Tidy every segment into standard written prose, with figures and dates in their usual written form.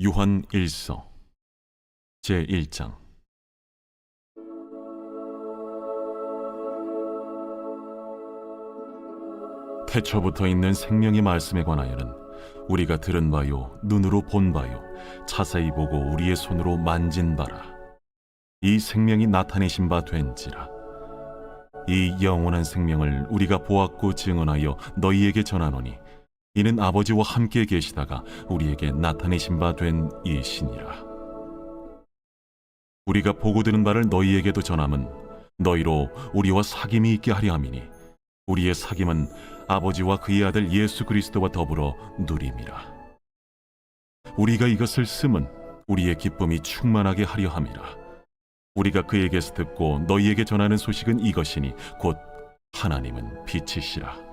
요한 1서 제1장. 태초부터 있는 생명의 말씀에 관하여는 우리가 들은 바요 눈으로 본 바요 자세히 보고 우리의 손으로 만진 바라. 이 생명이 나타내신 바 된지라. 이 영원한 생명을 우리가 보았고 증언하여 너희에게 전하노니 이는 아버지와 함께 계시다가 우리에게 나타내신 바 된 이시니라. 우리가 보고 들은 바를 너희에게도 전함은 너희로 우리와 사귐이 있게 하려 함이니 우리의 사귐은 아버지와 그의 아들 예수 그리스도와 더불어 누림이라. 우리가 이것을 쓰면 우리의 기쁨이 충만하게 하려 함이라. 우리가 그에게서 듣고 너희에게 전하는 소식은 이것이니 곧 하나님은 빛이시라.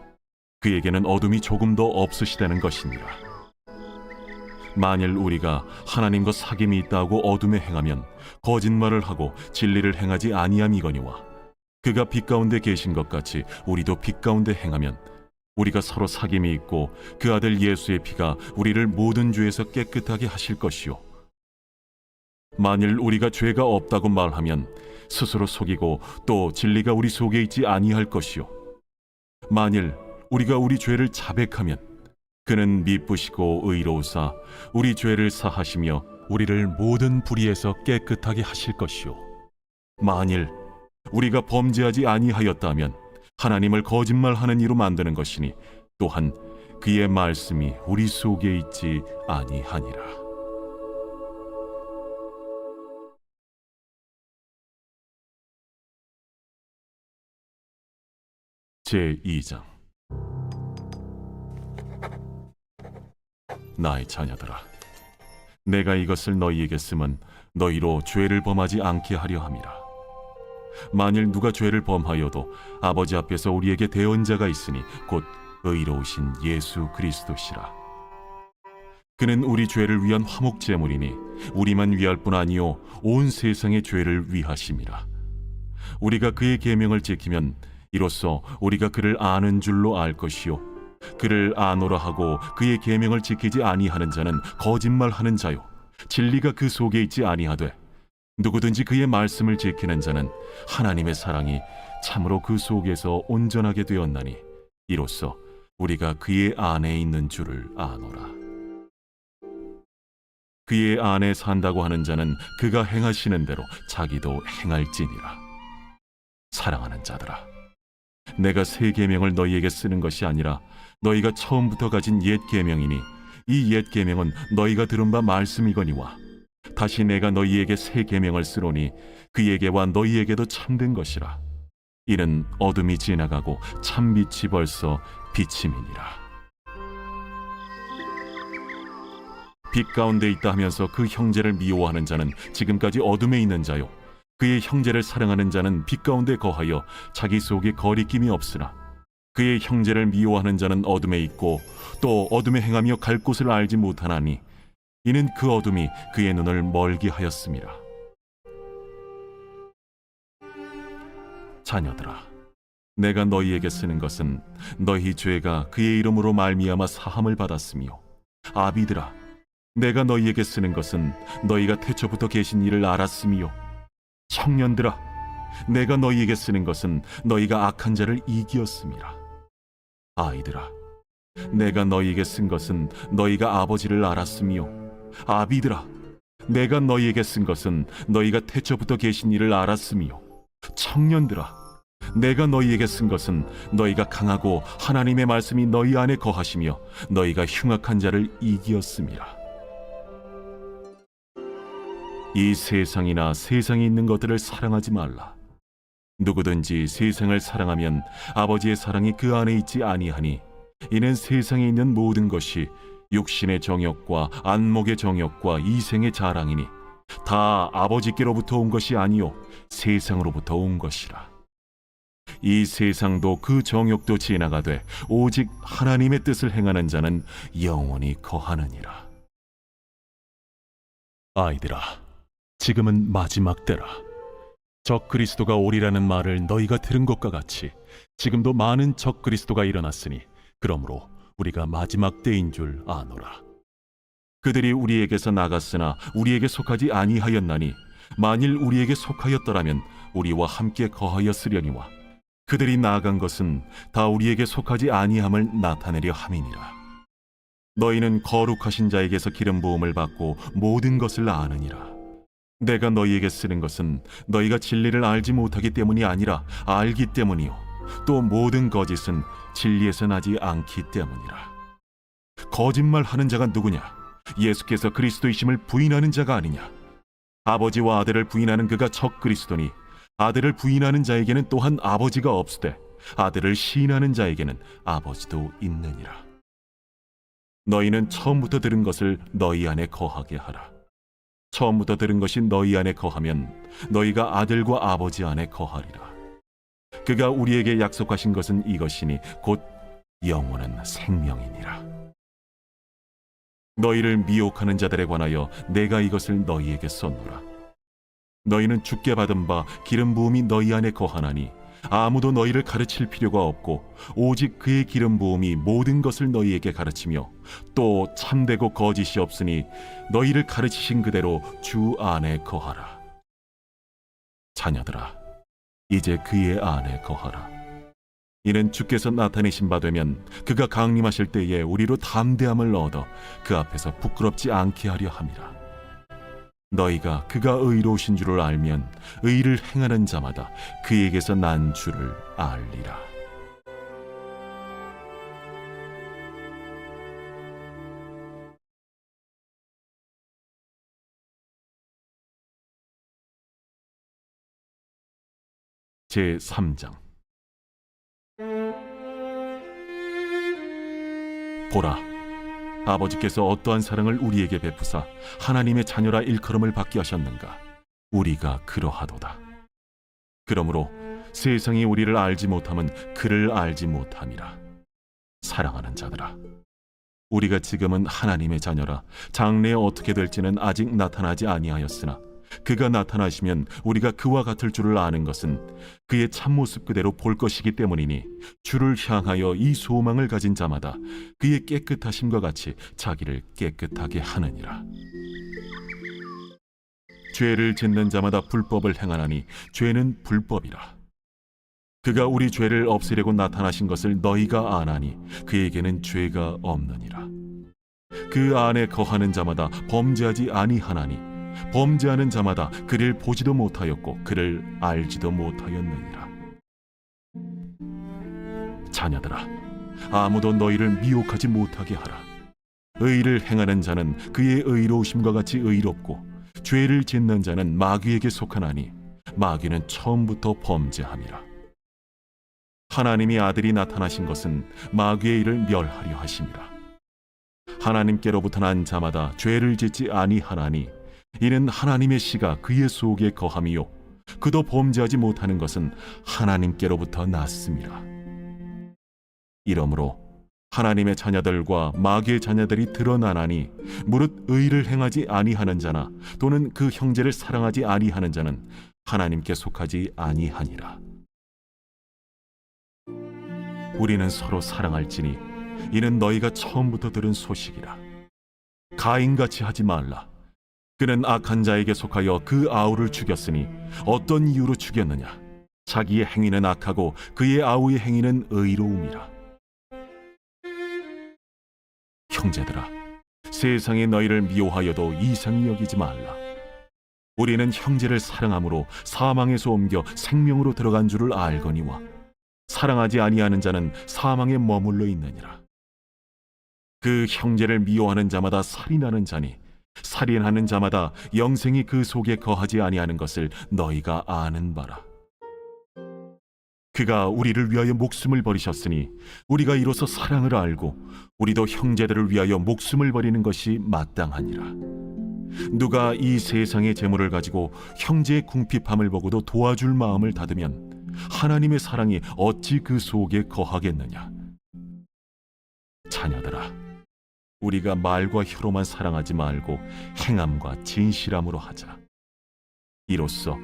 그에게는 어둠이 조금도 없으시다는 것이니라. 만일 우리가 하나님과 사귐이 있다고 어둠에 행하면 거짓말을 하고 진리를 행하지 아니함이거니와 그가 빛 가운데 계신 것 같이 우리도 빛 가운데 행하면 우리가 서로 사귐이 있고 그 아들 예수의 피가 우리를 모든 죄에서 깨끗하게 하실 것이요, 만일 우리가 죄가 없다고 말하면 스스로 속이고 또 진리가 우리 속에 있지 아니할 것이요, 만일 우리가 우리 죄를 자백하면 그는 미쁘시고 의로우사 우리 죄를 사하시며 우리를 모든 불의에서 깨끗하게 하실 것이요, 만일 우리가 범죄하지 아니하였다면 하나님을 거짓말하는 이로 만드는 것이니 또한 그의 말씀이 우리 속에 있지 아니하니라. 제2장. 나의 자녀들아, 내가 이것을 너희에게 쓰면 너희로 죄를 범하지 않게 하려 함이라. 만일 누가 죄를 범하여도 아버지 앞에서 우리에게 대언자가 있으니 곧 의로우신 예수 그리스도시라. 그는 우리 죄를 위한 화목 제물이니 우리만 위할 뿐 아니요 온 세상의 죄를 위하심이라. 우리가 그의 계명을 지키면 이로써 우리가 그를 아는 줄로 알 것이요, 그를 아노라 하고 그의 계명을 지키지 아니하는 자는 거짓말하는 자요 진리가 그 속에 있지 아니하되 누구든지 그의 말씀을 지키는 자는 하나님의 사랑이 참으로 그 속에서 온전하게 되었나니 이로써 우리가 그의 안에 있는 줄을 아노라. 그의 안에 산다고 하는 자는 그가 행하시는 대로 자기도 행할지니라. 사랑하는 자들아, 내가 새 계명을 너희에게 쓰는 것이 아니라 너희가 처음부터 가진 옛 계명이니 이 옛 계명은 너희가 들은 바 말씀이거니와 다시 내가 너희에게 새 계명을 쓰노니 그에게와 너희에게도 참된 것이라. 이는 어둠이 지나가고 참빛이 벌써 비침이니라. 빛 가운데 있다 하면서 그 형제를 미워하는 자는 지금까지 어둠에 있는 자요, 그의 형제를 사랑하는 자는 빛 가운데 거하여 자기 속에 거리낌이 없으나 그의 형제를 미워하는 자는 어둠에 있고 또 어둠에 행하며 갈 곳을 알지 못하나니 이는 그 어둠이 그의 눈을 멀게 하였음이라. 자녀들아, 내가 너희에게 쓰는 것은 너희 죄가 그의 이름으로 말미암아 사함을 받았으며, 아비들아, 내가 너희에게 쓰는 것은 너희가 태초부터 계신 이를 알았으며, 청년들아, 내가 너희에게 쓰는 것은 너희가 악한 자를 이기었음이라. 아이들아, 내가 너희에게 쓴 것은 너희가 아버지를 알았으며, 아비들아, 내가 너희에게 쓴 것은 너희가 태초부터 계신 이를 알았으며, 청년들아, 내가 너희에게 쓴 것은 너희가 강하고 하나님의 말씀이 너희 안에 거하시며 너희가 흉악한 자를 이기었음이라. 이 세상이나 세상에 있는 것들을 사랑하지 말라. 누구든지 세상을 사랑하면 아버지의 사랑이 그 안에 있지 아니하니 이는 세상에 있는 모든 것이 육신의 정욕과 안목의 정욕과 이생의 자랑이니 다 아버지께로부터 온 것이 아니요 세상으로부터 온 것이라. 이 세상도 그 정욕도 지나가되 오직 하나님의 뜻을 행하는 자는 영원히 거하느니라. 아이들아, 지금은 마지막 때라. 적 그리스도가 오리라는 말을 너희가 들은 것과 같이 지금도 많은 적 그리스도가 일어났으니 그러므로 우리가 마지막 때인 줄 아노라. 그들이 우리에게서 나갔으나 우리에게 속하지 아니하였나니 만일 우리에게 속하였더라면 우리와 함께 거하였으려니와 그들이 나아간 것은 다 우리에게 속하지 아니함을 나타내려 함이니라. 너희는 거룩하신 자에게서 기름 부음을 받고 모든 것을 아느니라. 내가 너희에게 쓰는 것은 너희가 진리를 알지 못하기 때문이 아니라 알기 때문이요 또 모든 거짓은 진리에서 나지 않기 때문이라. 거짓말하는 자가 누구냐? 예수께서 그리스도이심을 부인하는 자가 아니냐? 아버지와 아들을 부인하는 그가 적 그리스도니 아들을 부인하는 자에게는 또한 아버지가 없으되 아들을 시인하는 자에게는 아버지도 있느니라. 너희는 처음부터 들은 것을 너희 안에 거하게 하라. 처음부터 들은 것이 너희 안에 거하면 너희가 아들과 아버지 안에 거하리라. 그가 우리에게 약속하신 것은 이것이니 곧 영원한 생명이니라. 너희를 미혹하는 자들에 관하여 내가 이것을 너희에게 썼노라. 너희는 주께 받은 바 기름 부음이 너희 안에 거하나니 아무도 너희를 가르칠 필요가 없고 오직 그의 기름 부음이 모든 것을 너희에게 가르치며 또 참되고 거짓이 없으니 너희를 가르치신 그대로 주 안에 거하라. 자녀들아, 이제 그의 안에 거하라. 이는 주께서 나타내신 바 되면 그가 강림하실 때에 우리로 담대함을 얻어 그 앞에서 부끄럽지 않게 하려 함이라. 너희가 그가 의로우신 줄을 알면 의를 행하는 자마다 그에게서 난 줄을 알리라. 제3장. 보라, 아버지께서 어떠한 사랑을 우리에게 베푸사 하나님의 자녀라 일컬음을 받게 하셨는가? 우리가 그러하도다. 그러므로 세상이 우리를 알지 못함은 그를 알지 못함이라. 사랑하는 자들아, 우리가 지금은 하나님의 자녀라 장래에 어떻게 될지는 아직 나타나지 아니하였으나 그가 나타나시면 우리가 그와 같을 줄을 아는 것은 그의 참모습 그대로 볼 것이기 때문이니 주를 향하여 이 소망을 가진 자마다 그의 깨끗하심과 같이 자기를 깨끗하게 하느니라. 죄를 짓는 자마다 불법을 행하나니 죄는 불법이라. 그가 우리 죄를 없애려고 나타나신 것을 너희가 아나니 그에게는 죄가 없느니라. 그 안에 거하는 자마다 범죄하지 아니하나니 범죄하는 자마다 그를 보지도 못하였고 그를 알지도 못하였느니라. 자녀들아, 아무도 너희를 미혹하지 못하게 하라. 의를 행하는 자는 그의 의로우심과 같이 의롭고 죄를 짓는 자는 마귀에게 속하나니 마귀는 처음부터 범죄함이라. 하나님이 아들이 나타나신 것은 마귀의 일을 멸하려 하심이라. 하나님께로부터 난 자마다 죄를 짓지 아니하나니 이는 하나님의 씨가 그의 속에 거함이요 그도 범죄하지 못하는 것은 하나님께로부터 났음이라. 이러므로 하나님의 자녀들과 마귀의 자녀들이 드러나나니 무릇 의를 행하지 아니하는 자나 또는 그 형제를 사랑하지 아니하는 자는 하나님께 속하지 아니하니라. 우리는 서로 사랑할지니 이는 너희가 처음부터 들은 소식이라. 가인같이 하지 말라. 그는 악한 자에게 속하여 그 아우를 죽였으니 어떤 이유로 죽였느냐? 자기의 행위는 악하고 그의 아우의 행위는 의로움이라. 형제들아, 세상이 너희를 미워하여도 이상히 여기지 말라. 우리는 형제를 사랑함으로 사망에서 옮겨 생명으로 들어간 줄을 알거니와 사랑하지 아니하는 자는 사망에 머물러 있느니라. 그 형제를 미워하는 자마다 살인하는 자니 살인하는 자마다 영생이 그 속에 거하지 아니하는 것을 너희가 아는 바라. 그가 우리를 위하여 목숨을 버리셨으니 우리가 이로써 사랑을 알고 우리도 형제들을 위하여 목숨을 버리는 것이 마땅하니라. 누가 이 세상의 재물을 가지고 형제의 궁핍함을 보고도 도와줄 마음을 닫으면 하나님의 사랑이 어찌 그 속에 거하겠느냐? 자녀들아, 우리가 말과 혀로만 사랑하지 말고 행함과 진실함으로 하자. 이로써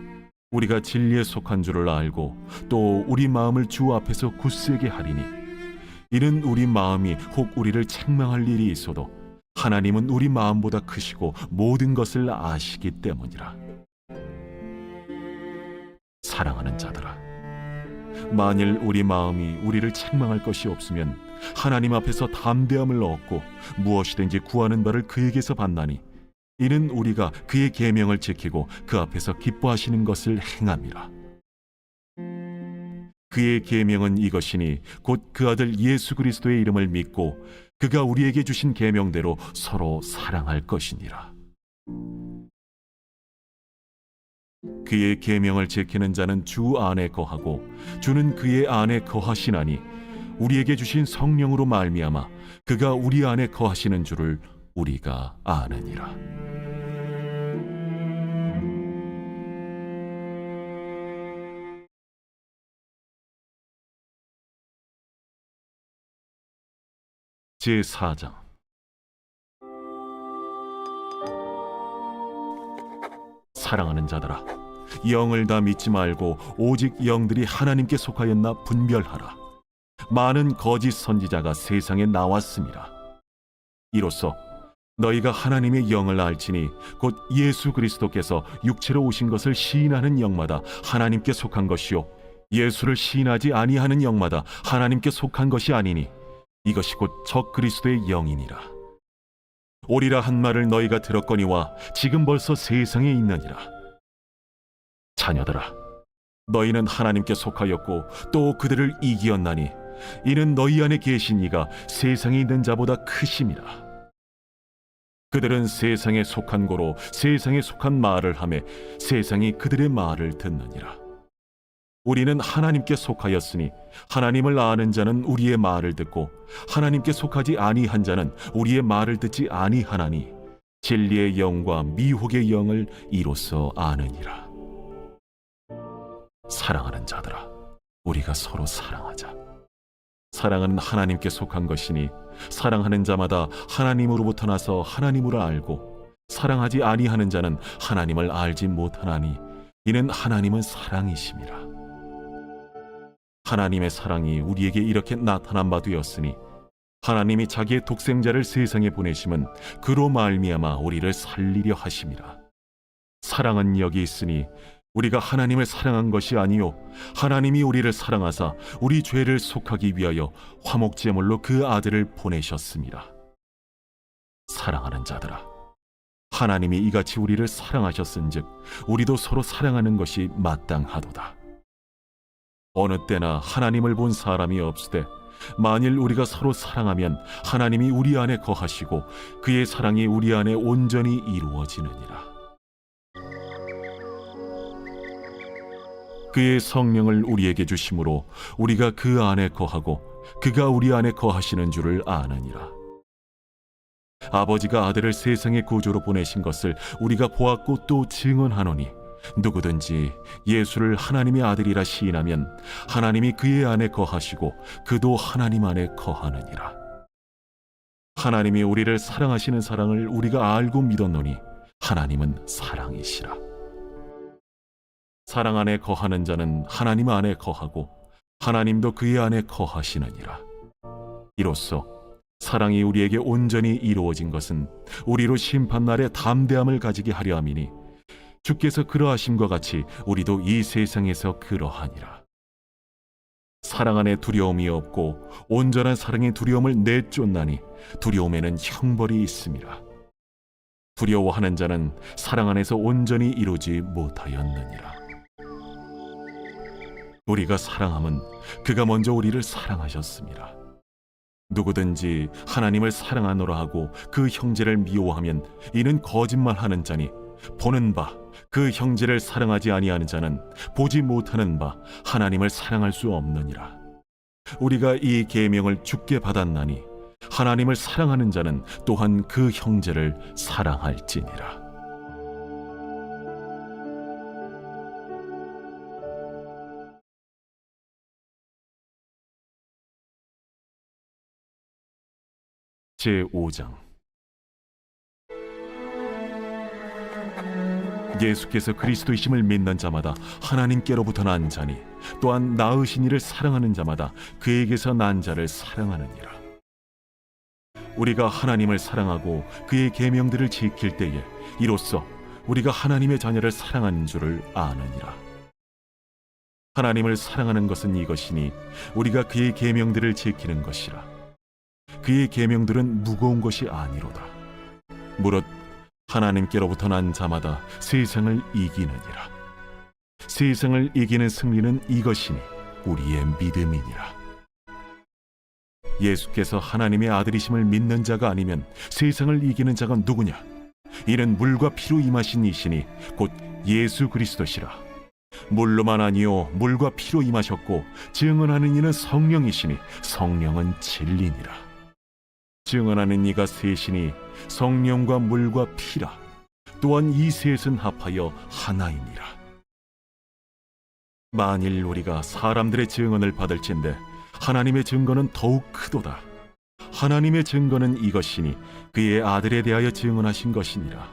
우리가 진리에 속한 줄을 알고 또 우리 마음을 주 앞에서 굳세게 하리니 이는 우리 마음이 혹 우리를 책망할 일이 있어도 하나님은 우리 마음보다 크시고 모든 것을 아시기 때문이라. 사랑하는 자들아, 만일 우리 마음이 우리를 책망할 것이 없으면 하나님 앞에서 담대함을 얻고 무엇이든지 구하는 바를 그에게서 받나니 이는 우리가 그의 계명을 지키고 그 앞에서 기뻐하시는 것을 행함이라. 그의 계명은 이것이니 곧 그 아들 예수 그리스도의 이름을 믿고 그가 우리에게 주신 계명대로 서로 사랑할 것이니라. 그의 계명을 지키는 자는 주 안에 거하고 주는 그의 안에 거하시나니 우리에게 주신 성령으로 말미암아 그가 우리 안에 거하시는 줄을 우리가 아느니라. 제4장. 사랑하는 자들아, 영을 다 믿지 말고 오직 영들이 하나님께 속하였나 분별하라. 많은 거짓 선지자가 세상에 나왔습니다. 이로써 너희가 하나님의 영을 알지니 곧 예수 그리스도께서 육체로 오신 것을 시인하는 영마다 하나님께 속한 것이요 예수를 시인하지 아니하는 영마다 하나님께 속한 것이 아니니 이것이 곧 적 그리스도의 영이니라. 오리라 한 말을 너희가 들었거니와 지금 벌써 세상에 있느니라. 자녀들아, 너희는 하나님께 속하였고 또 그들을 이기었나니 이는 너희 안에 계신 이가 세상에 있는 자보다 크심이라. 그들은 세상에 속한 고로 세상에 속한 말을 하매 세상이 그들의 말을 듣느니라. 우리는 하나님께 속하였으니 하나님을 아는 자는 우리의 말을 듣고 하나님께 속하지 아니한 자는 우리의 말을 듣지 아니하나니 진리의 영과 미혹의 영을 이로써 아느니라. 사랑하는 자들아, 우리가 서로 사랑하자. 사랑은 하나님께 속한 것이니 사랑하는 자마다 하나님으로부터 나서 하나님으로 알고 사랑하지 아니하는 자는 하나님을 알지 못하나니 이는 하나님은 사랑이심이라. 하나님의 사랑이 우리에게 이렇게 나타난 바 되었으니 하나님이 자기의 독생자를 세상에 보내심은 그로 말미암아 우리를 살리려 하심이라. 사랑은 여기 있으니 우리가 하나님을 사랑한 것이 아니요 하나님이 우리를 사랑하사 우리 죄를 속하기 위하여 화목제물로 그 아들을 보내셨습니다. 사랑하는 자들아, 하나님이 이같이 우리를 사랑하셨은즉 우리도 서로 사랑하는 것이 마땅하도다. 어느 때나 하나님을 본 사람이 없으되 만일 우리가 서로 사랑하면 하나님이 우리 안에 거하시고 그의 사랑이 우리 안에 온전히 이루어지느니라. 그의 성령을 우리에게 주심으로 우리가 그 안에 거하고 그가 우리 안에 거하시는 줄을 아느니라. 아버지가 아들을 세상의 구주로 보내신 것을 우리가 보았고 또 증언하노니 누구든지 예수를 하나님의 아들이라 시인하면 하나님이 그의 안에 거하시고 그도 하나님 안에 거하느니라. 하나님이 우리를 사랑하시는 사랑을 우리가 알고 믿었노니 하나님은 사랑이시라. 사랑 안에 거하는 자는 하나님 안에 거하고 하나님도 그의 안에 거하시느니라. 이로써 사랑이 우리에게 온전히 이루어진 것은 우리로 심판날에 담대함을 가지게 하려 함이니 주께서 그러하심과 같이 우리도 이 세상에서 그러하니라. 사랑 안에 두려움이 없고 온전한 사랑의 두려움을 내쫓나니 두려움에는 형벌이 있음이라. 두려워하는 자는 사랑 안에서 온전히 이루지 못하였느니라. 우리가 사랑함은 그가 먼저 우리를 사랑하셨습니다. 누구든지 하나님을 사랑하노라 하고 그 형제를 미워하면 이는 거짓말하는 자니 보는 바 그 형제를 사랑하지 아니하는 자는 보지 못하는 바 하나님을 사랑할 수 없느니라. 우리가 이 계명을 주께 받았나니 하나님을 사랑하는 자는 또한 그 형제를 사랑할지니라. 제5장. 예수께서 그리스도이심을 믿는 자마다 하나님께로부터 난 자니 또한 낳으신 이를 사랑하는 자마다 그에게서 난 자를 사랑하느니라. 우리가 하나님을 사랑하고 그의 계명들을 지킬 때에 이로써 우리가 하나님의 자녀를 사랑하는 줄을 아느니라. 하나님을 사랑하는 것은 이것이니 우리가 그의 계명들을 지키는 것이라. 그의 계명들은 무거운 것이 아니로다. 무릇 하나님께로부터 난 자마다 세상을 이기느니라. 세상을 이기는 승리는 이것이니 우리의 믿음이니라. 예수께서 하나님의 아들이심을 믿는 자가 아니면 세상을 이기는 자가 누구냐? 이는 물과 피로 임하신 이시니 곧 예수 그리스도시라. 물로만 아니요 물과 피로 임하셨고 증언하는 이는 성령이시니 성령은 진리니라. 증언하는 이가 셋이니 성령과 물과 피라. 또한 이 셋은 합하여 하나이니라. 만일 우리가 사람들의 증언을 받을진대 하나님의 증거는 더욱 크도다. 하나님의 증거는 이것이니 그의 아들에 대하여 증언하신 것이니라.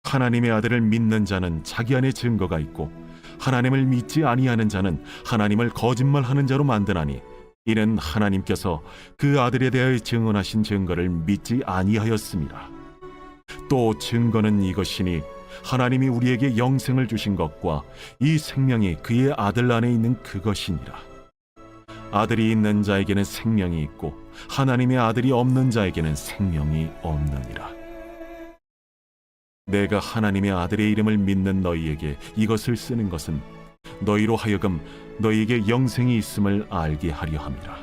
하나님의 아들을 믿는 자는 자기 안에 증거가 있고 하나님을 믿지 아니하는 자는 하나님을 거짓말하는 자로 만드나니 이는 하나님께서 그 아들에 대하여 증언하신 증거를 믿지 아니하였습니다. 또 증거는 이것이니 하나님이 우리에게 영생을 주신 것과 이 생명이 그의 아들 안에 있는 그것이니라. 아들이 있는 자에게는 생명이 있고 하나님의 아들이 없는 자에게는 생명이 없느니라. 내가 하나님의 아들의 이름을 믿는 너희에게 이것을 쓰는 것은 너희로 하여금 너희에게 영생이 있음을 알게 하려 함이라.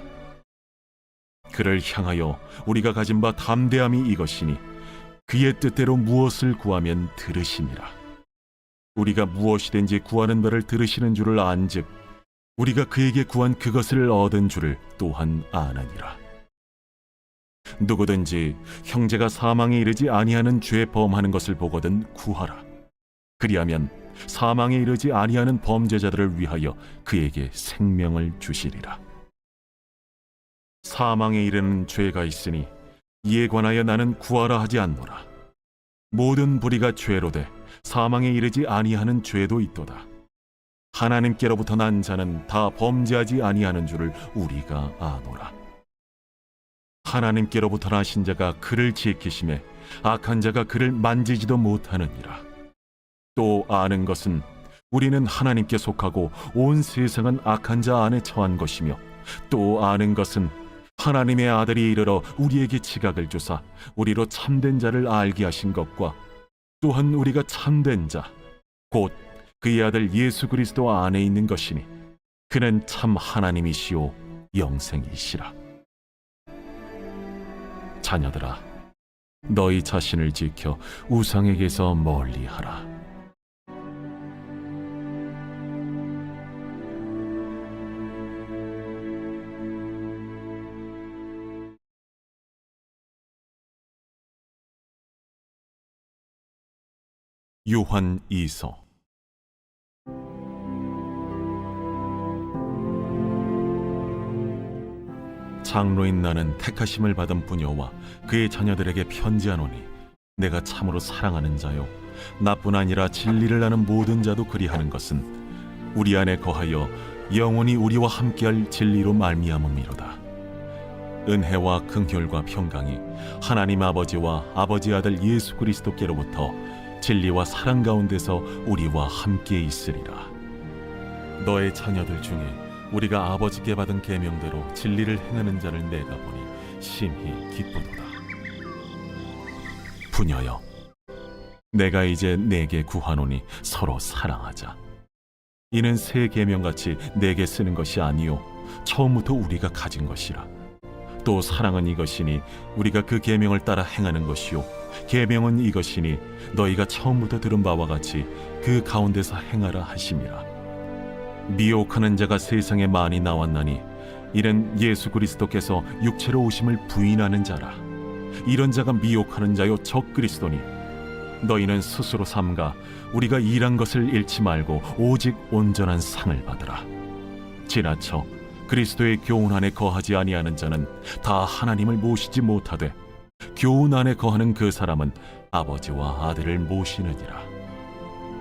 그를 향하여 우리가 가진 바 담대함이 이것이니 그의 뜻대로 무엇을 구하면 들으심이라. 우리가 무엇이든지 구하는 바를 들으시는 줄을 안즉 우리가 그에게 구한 그것을 얻은 줄을 또한 아느니라. 누구든지 형제가 사망에 이르지 아니하는 죄 범하는 것을 보거든 구하라. 그리하면 사망에 이르지 아니하는 범죄자들을 위하여 그에게 생명을 주시리라. 사망에 이르는 죄가 있으니 이에 관하여 나는 구하라 하지 않노라. 모든 불의가 죄로 돼 사망에 이르지 아니하는 죄도 있도다. 하나님께로부터 난 자는 다 범죄하지 아니하는 줄을 우리가 아노라. 하나님께로부터 나신 자가 그를 지키심에 악한 자가 그를 만지지도 못하느니라. 또 아는 것은 우리는 하나님께 속하고 온 세상은 악한 자 안에 처한 것이며 또 아는 것은 하나님의 아들이 이르러 우리에게 지각을 주사 우리로 참된 자를 알게 하신 것과 또한 우리가 참된 자 곧 그의 아들 예수 그리스도 안에 있는 것이니 그는 참 하나님이시오 영생이시라. 자녀들아, 너희 자신을 지켜 우상에게서 멀리하라. 요한 2서. 장로인 나는 택하심을 받은 부녀와 그의 자녀들에게 편지하노니 내가 참으로 사랑하는 자요 나뿐 아니라 진리를 아는 모든 자도 그리하는 것은 우리 안에 거하여 영원히 우리와 함께할 진리로 말미암음이로다. 은혜와 긍휼과 평강이 하나님 아버지와 아버지 아들 예수 그리스도께로부터 진리와 사랑 가운데서 우리와 함께 있으리라. 너의 자녀들 중에 우리가 아버지께 받은 계명대로 진리를 행하는 자를 내가 보니 심히 기쁘도다. 부녀여, 내가 이제 내게 구하노니 서로 사랑하자. 이는 새 계명같이 내게 쓰는 것이 아니요 처음부터 우리가 가진 것이라. 또 사랑은 이것이니 우리가 그 계명을 따라 행하는 것이요 계명은 이것이니 너희가 처음부터 들은 바와 같이 그 가운데서 행하라 하심이라. 미혹하는 자가 세상에 많이 나왔나니 이는 예수 그리스도께서 육체로 오심을 부인하는 자라. 이런 자가 미혹하는 자요 적 그리스도니 너희는 스스로 삼가 우리가 일한 것을 잃지 말고 오직 온전한 상을 받으라. 지나쳐 그리스도의 교훈 안에 거하지 아니하는 자는 다 하나님을 모시지 못하되 교훈 안에 거하는 그 사람은 아버지와 아들을 모시느니라.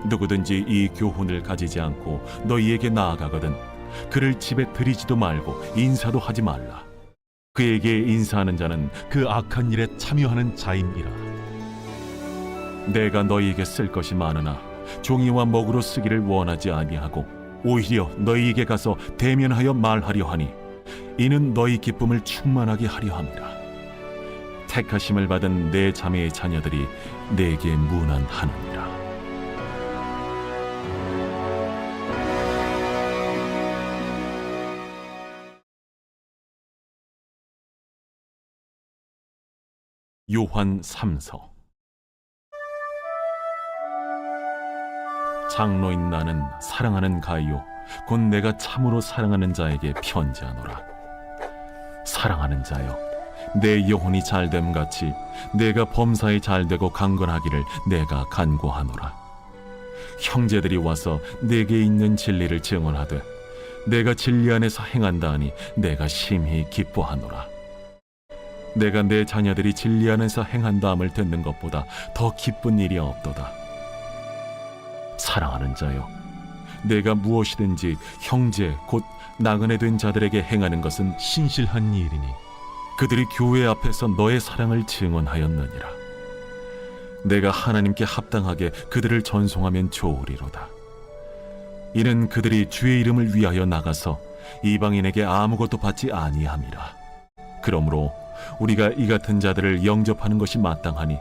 누구든지 이 교훈을 가지지 않고 너희에게 나아가거든 그를 집에 들이지도 말고 인사도 하지 말라. 그에게 인사하는 자는 그 악한 일에 참여하는 자임이라. 내가 너희에게 쓸 것이 많으나 종이와 먹으로 쓰기를 원하지 아니하고 오히려 너희에게 가서 대면하여 말하려 하니 이는 너희 기쁨을 충만하게 하려 함이라. 택하심을 받은 내 자매의 자녀들이 내게 문안하느니라. 요한 3서. 장로인 나는 사랑하는 가이요 곧 내가 참으로 사랑하는 자에게 편지하노라. 사랑하는 자여, 내 영혼이 잘됨 같이 내가 범사에 잘되고 강건하기를 내가 간구하노라. 형제들이 와서 내게 있는 진리를 증언하되 내가 진리 안에서 행한다 하니 내가 심히 기뻐하노라. 내가 내 자녀들이 진리 안에서 행한다함을 듣는 것보다 더 기쁜 일이 없도다. 사랑하는 자여, 내가 무엇이든지 형제 곧 나그네 된 자들에게 행하는 것은 신실한 일이니 그들이 교회 앞에서 너의 사랑을 증언하였느니라. 내가 하나님께 합당하게 그들을 전송하면 좋으리로다. 이는 그들이 주의 이름을 위하여 나가서 이방인에게 아무것도 받지 아니함이라. 그러므로 우리가 이 같은 자들을 영접하는 것이 마땅하니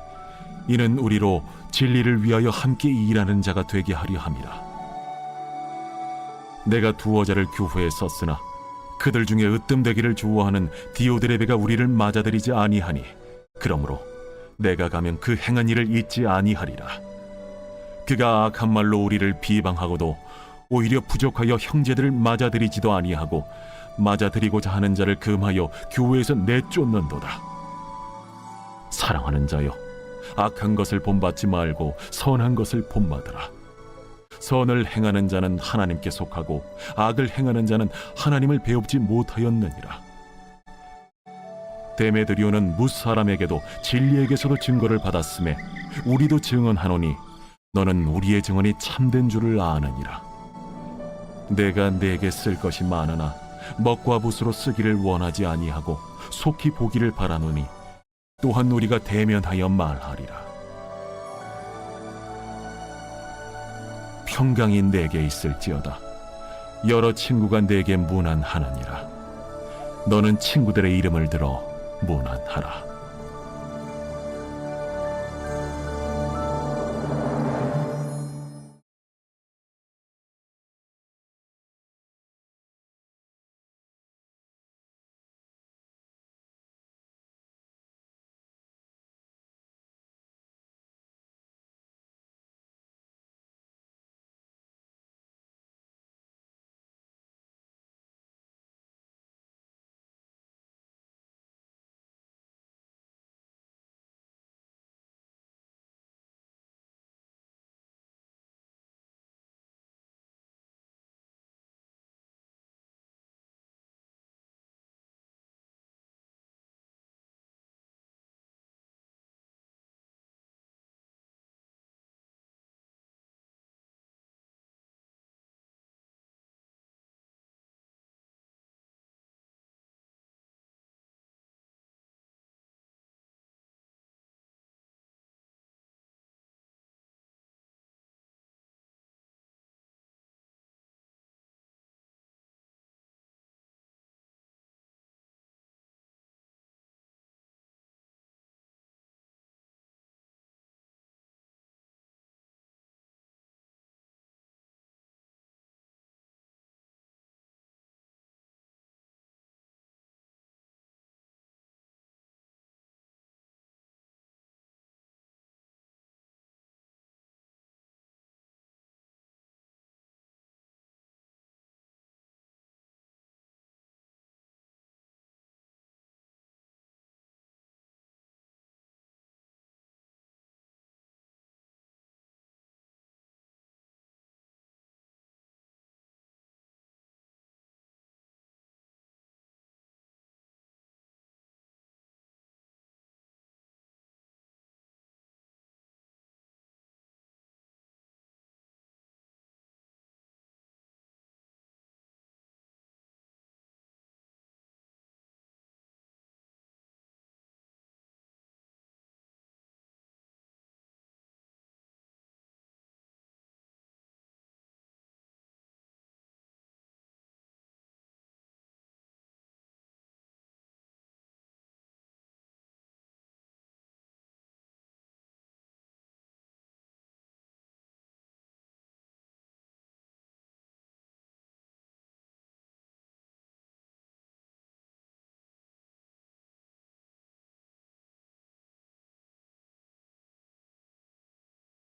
이는 우리로 진리를 위하여 함께 일하는 자가 되게 하려 함이라. 내가 두어 자를 교회에 썼으나 그들 중에 으뜸되기를 좋아하는 디오드레베가 우리를 맞아들이지 아니하니 그러므로 내가 가면 그 행한 일을 잊지 아니하리라. 그가 악한 말로 우리를 비방하고도 오히려 부족하여 형제들을 맞아들이지도 아니하고 맞아들이고자 하는 자를 금하여 교회에서 내쫓는도다. 사랑하는 자여, 악한 것을 본받지 말고 선한 것을 본받으라. 선을 행하는 자는 하나님께 속하고 악을 행하는 자는 하나님을 배웁지 못하였느니라. 데메드리오는 무사람에게도 진리에게서도 증거를 받았음에 우리도 증언하노니 너는 우리의 증언이 참된 줄을 아느니라. 내가 네게 쓸 것이 많으나 먹과 붓으로 쓰기를 원하지 아니하고 속히 보기를 바라노니 또한 우리가 대면하여 말하리라. 평강이 내게 있을지어다. 여러 친구가 내게 문안하느니라. 너는 친구들의 이름을 들어 문안하라.